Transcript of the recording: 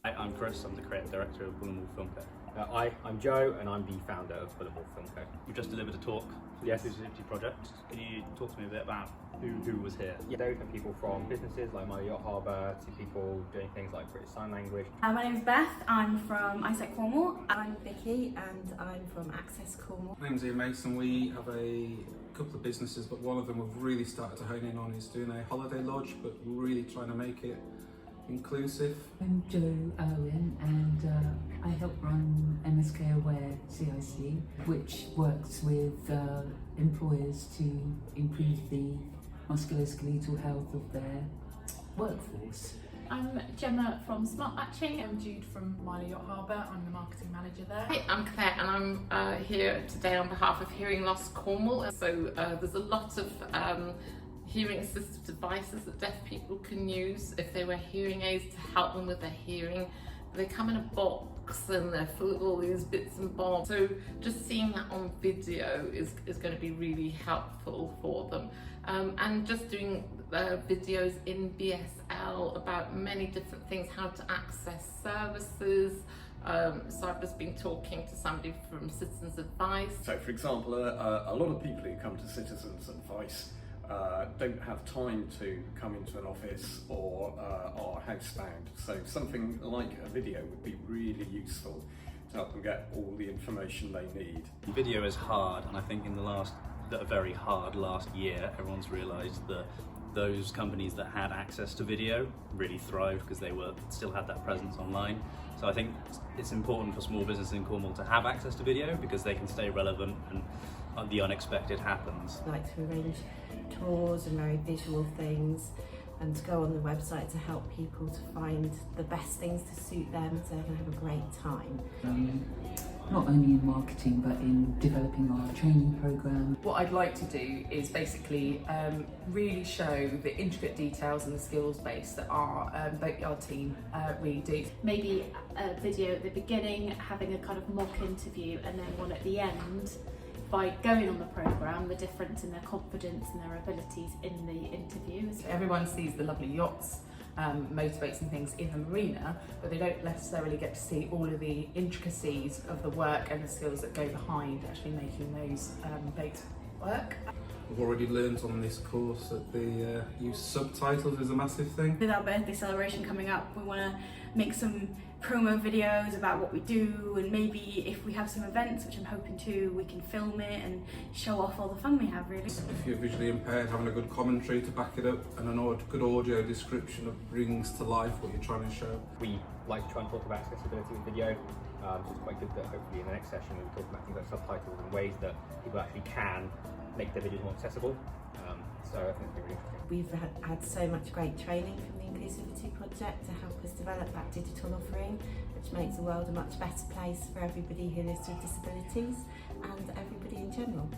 Hi, I'm Chris, I'm the creative director of Cornwall Film Co. Hi, I'm Joe and I'm the founder of uplevel Film Co. We've just delivered a talk for the Yes. Inclusivity Project. Can you talk to me a bit about who was here? Yeah, there are people from businesses like My Yacht Harbour to people doing things like British Sign Language. My name's Beth, I'm from Cornwall. I'm Vicky and I'm from Access Cornwall. My name's Ian Mason. We have a couple of businesses, but one of them we've really started to hone in on is doing a holiday lodge, but really trying to make it inclusive. I'm Jo Owen and I help run MSK Aware CIC, which works with employers to improve the musculoskeletal health of their workforce. I'm Gemma from Smart Matching. I'm Jude from My Yacht Harbour. I'm the marketing manager there. Hi, I'm Claire and I'm here today on behalf of Hearing Loss Cornwall. So there's a lot of hearing assistive devices that deaf people can use if they wear hearing aids to help them with their hearing. They come in a box and they're full of all these bits and bobs. So just seeing that on video is going to be really helpful for them. And just doing videos in BSL about many different things, how to access services. So I've just been talking to somebody from Citizens Advice. So for example, a lot of people who come to Citizens Advice don't have time to come into an office or are housebound. So something like a video would be really useful to help them get all the information they need. Video is hard, and I think in a very hard last year, everyone's realised that those companies that had access to video really thrived because they still had that presence online. So I think it's important for small businesses in Cornwall to have access to video because they can stay relevant and the unexpected happens. I like to arrange tours and very visual things and to go on the website to help people to find the best things to suit them so they can have a great time. Not only in marketing but in developing our training programme. What I'd like to do is basically really show the intricate details and the skills base that our team really do. Maybe a video at the beginning, having a kind of mock interview, and then one at the end. By going on the programme, the difference in their confidence and their abilities in the interviews. Everyone sees the lovely yachts, motorboats and things in the marina, but they don't necessarily get to see all of the intricacies of the work and the skills that go behind actually making those boats work. We've already learned on this course that the use of subtitles is a massive thing. With our birthday celebration coming up, we want to make some promo videos about what we do, and maybe if we have some events, which I'm hoping to, we can film it and show off all the fun we have really. If you're visually impaired, having a good commentary to back it up and a good audio description that brings to life what you're trying to show. We like to try and talk about accessibility with video, so it's quite good that hopefully in the next session we'll be talking about things like subtitles and ways that people actually can make their videos more accessible. So I think it'll be really interesting. We've had so much great training from the Inclusivity Project to help us develop that digital offering, which makes the world a much better place for everybody who lives with disabilities and everybody in general.